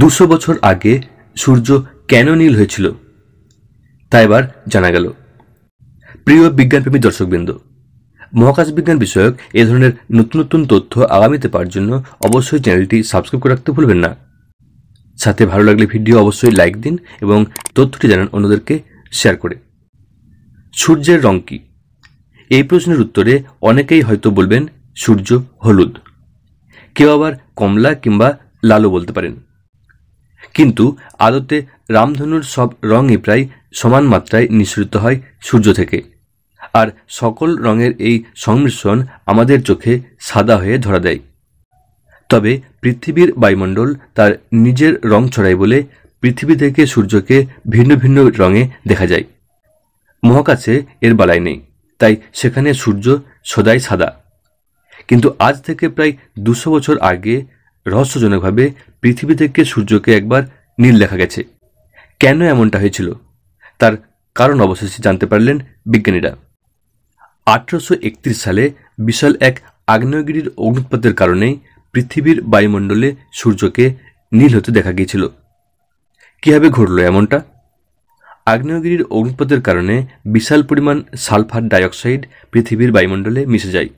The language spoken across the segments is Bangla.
200 বছর আগে সূর্য কেন নীল হয়েছিল তা এবার জানা গেল। প্রিয় বিজ্ঞানপ্রেমী দর্শকবৃন্দ, মহাকাশ বিজ্ঞান বিষয়ক এ ধরনের নতুন নতুন তথ্য আগামীতে পাওয়ার জন্য অবশ্যই চ্যানেলটি সাবস্ক্রাইব করে রাখতে ভুলবেন না। সাথে ভালো লাগলে ভিডিও অবশ্যই লাইক দিন এবং তথ্যটি জানান অন্যদেরকে শেয়ার করে। সূর্যের রং কি? এই প্রশ্নের উত্তরে অনেকেই হয়তো বলবেন সূর্য হলুদ, কেউ আবার কমলা কিংবা লালও বলতে পারেন। কিন্তু আদতে রামধনুর সব রঙই প্রায় সমান মাত্রায় নিঃসরিত হয় সূর্য থেকে, আর সকল রঙের এই সংমিশ্রণ আমাদের চোখে সাদা হয়ে ধরা দেয়। তবে পৃথিবীর বায়ুমণ্ডল তার নিজের রং ছড়ায় বলে পৃথিবী থেকে সূর্যকে ভিন্ন ভিন্ন রঙে দেখা যায়। মহাকাশে এর বালাই নেই, তাই সেখানে সূর্য সদাই সাদা। কিন্তু আজ থেকে প্রায় 200 বছর আগে রহস্যজনকভাবে পৃথিবী থেকে সূর্যকে একবার নীল দেখা গেছে। কেন এমনটা হয়েছিল তার কারণ অবশেষে জানতে পারলেন বিজ্ঞানীরা। 1831 সালে বিশাল এক আগ্নেয়গিরির অগ্নুৎপাতের কারণেই পৃথিবীর বায়ুমণ্ডলে সূর্যকে নীল হতে দেখা গিয়েছিল। কিভাবে ঘটল এমনটা? আগ্নেয়গিরির অগ্নুৎপাতের কারণে বিশাল পরিমাণ সালফার ডাইঅক্সাইড পৃথিবীর বায়ুমণ্ডলে মিশে যায়।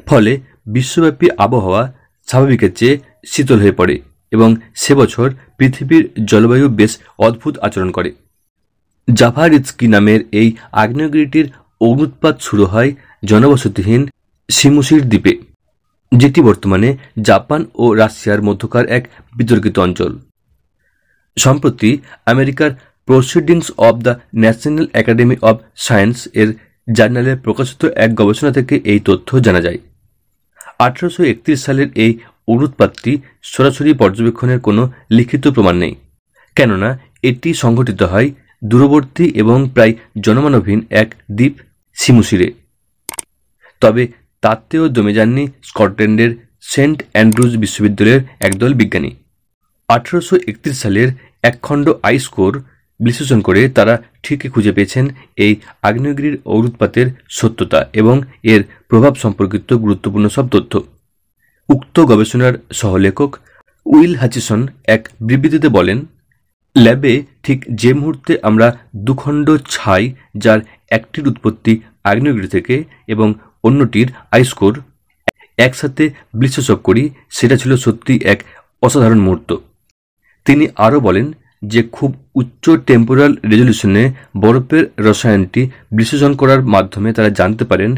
ফলে বিশ্বব্যাপী আবহাওয়া স্বাভাবিকের চেয়ে শীতল হয়ে পড়ে এবং সে বছর পৃথিবীর জলবায়ু বেশ অদ্ভুত আচরণ করে। জাভারিৎস্কি নামের এই আগ্নেয়গিরিটির অগ্নুৎপাত শুরু হয় জনবসতিহীন শিমুশির দ্বীপে, যেটি বর্তমানে জাপান ও রাশিয়ার মধ্যকার এক বিতর্কিত অঞ্চল। সম্প্রতি আমেরিকার proceedings of the national academy of science এর জার্নালে প্রকাশিত এক গবেষণা থেকে এই তথ্য জানা যায়। 1831 সালের এই অগ্নুৎপাতটি সরাসরি পর্যবেক্ষণের কোনো লিখিত প্রমাণ নেই, কেননা এটি সংঘটিত হয় দূরবর্তী এবং প্রায় জনমানবহীন এক দ্বীপ শিমুশিরে। তবে তাতেও দমে যাননি স্কটল্যান্ডের সেন্ট অ্যান্ড্রুজ বিশ্ববিদ্যালয়ের একদল বিজ্ঞানী। 1831 সালের একখণ্ড আইস কোর বিশ্লেষণ করে তারা ঠিকই খুঁজে পেয়েছেন এই আগ্নেয়গিরির অগ্নুৎপাতের সত্যতা এবং এর প্রভাব সম্পর্কিত গুরুত্বপূর্ণ সব তথ্য। উক্ত গবেষণার সহলেখক উইল হাচিসন এক বিবৃতিতে বলেন, ল্যাবে ঠিক যে মুহূর্তে আমরা দুখণ্ড ছাই, যার একটির উৎপত্তি আগ্নেয়গিরি থেকে এবং অন্যটির আইসকোর, একসাথে বিশ্লেষণ করি, সেটা ছিল সত্যি এক অসাধারণ মুহূর্ত। তিনি আরও বলেন যে খুব উচ্চ টেম্পোরাল রেজলিউশনে বরফের রসায়নটি বিশ্লেষণ করার মাধ্যমে তারা জানতে পারেন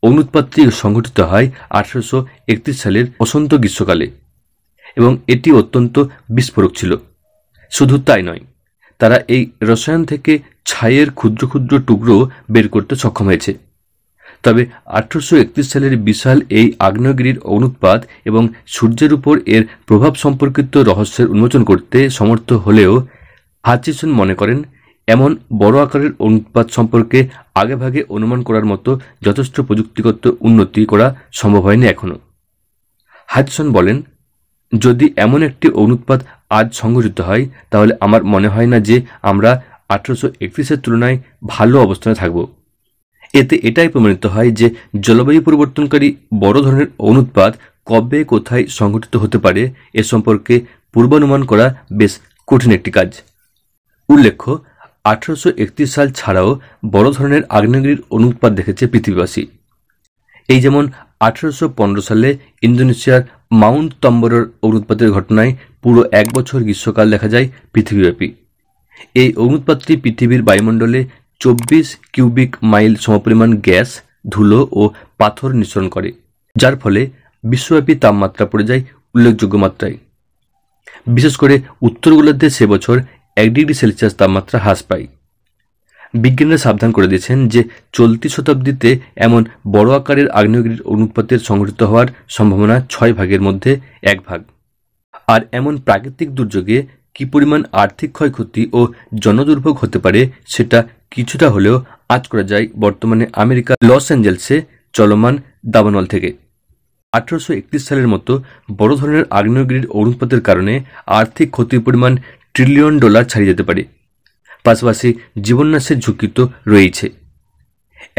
অগ্নুৎপাতটি সংঘটিত হয় 1831 সালের বসন্ত গ্রীষ্মকালে এবং এটি অত্যন্ত বিস্ফোরক ছিল। শুধু তাই নয়, তারা এই রসায়ন থেকে ছাইয়ের ক্ষুদ্র ক্ষুদ্র টুকরো বের করতে সক্ষম হয়েছে। তবে 1831 সালের বিশাল এই আগ্নেয়গিরির অগ্নুৎপাত এবং সূর্যের উপর এর প্রভাব সম্পর্কিত রহস্যের উন্মোচন করতে সমর্থ হলেও হাচিসন মনে করেন এমন বড় আকারের অগ্নুৎপাত সম্পর্কে আগেভাগে অনুমান করার মতো যথেষ্ট প্রযুক্তিগত উন্নতি করা সম্ভব হয়নি এখনও। হাচিসন বলেন, যদি এমন একটি অগ্নুৎপাত আজ সংঘটিত হয় তাহলে আমার মনে হয় না যে আমরা 1831-এর তুলনায় ভালো অবস্থানে থাকব। এতে এটাই প্রমাণিত হয় যে জলবায়ু পরিবর্তনকারী বড় ধরনের অগ্নুৎপাত কবে কোথায় সংঘটিত হতে পারে এ সম্পর্কে পূর্বানুমান করা বেশ কঠিন একটি কাজ। উল্লেখ্য, 1831 সাল ছাড়াও বড় ধরনের আগ্নেয়গিরির অগ্নুৎপাত দেখেছে পৃথিবীবাসী। এই যেমন 1815 সালে ইন্দোনেশিয়ার মাউন্ট তম্বরর অগ্নুৎপাতের ঘটনায় পুরো 1 বছর গ্রীষ্মকাল দেখা যায় পৃথিবীব্যাপী। এই অগ্নুৎপাতটি পৃথিবীর বায়ুমণ্ডলে 24 কিউবিক মাইল সমপরিমাণ গ্যাস, ধুলো ও পাথর নিঃসরণ করে, যার ফলে বিশ্বব্যাপী তাপমাত্রা পড়ে যায় উল্লেখযোগ্য মাত্রায়। বিশেষ করে উত্তর গোলার্ধে সে বছর 1 ডিগ্রি সেলসিয়াস তাপমাত্রা হ্রাস পায়। বিজ্ঞানীরা সাবধান করে দিয়েছেন যে চলতি শতাব্দীতে এমন বড় আকারের আগ্নেয়গিরির অগ্নুৎপাতের সংঘটিত হওয়ার সম্ভাবনা 6 ভাগের মধ্যে 1 ভাগ। আর এমন প্রাকৃতিক দুর্যোগে কি পরিমাণ আর্থিক ক্ষয়ক্ষতি ও জনদুর্ভোগ হতে পারে সেটা কিছুটা হলেও আঁচ করা যায় বর্তমানে আমেরিকা লস অ্যাঞ্জেলসে চলমান দাবানল থেকে। 1831 সালের মতো বড় ধরনের আগ্নেয়গিরির অগ্নুৎপাতের কারণে আর্থিক ক্ষতির পরিমাণ $1 ট্রিলিয়ন ছাড়িয়ে যেতে পারে। পাশাপাশি জীবননাশের ঝুঁকি তো রয়েছে।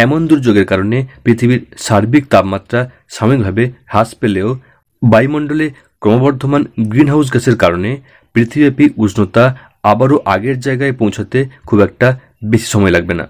এমন দুর্যোগের কারণে পৃথিবীর সার্বিক তাপমাত্রা সাময়িকভাবে হ্রাস পেলেও বায়ুমণ্ডলে ক্রমবর্ধমান গ্রিনহাউস গ্যাসের কারণে পৃথিবীব্যাপী উষ্ণতা আবারও আগের জায়গায় পৌঁছাতে খুব একটা বেশি সময় লাগবে না।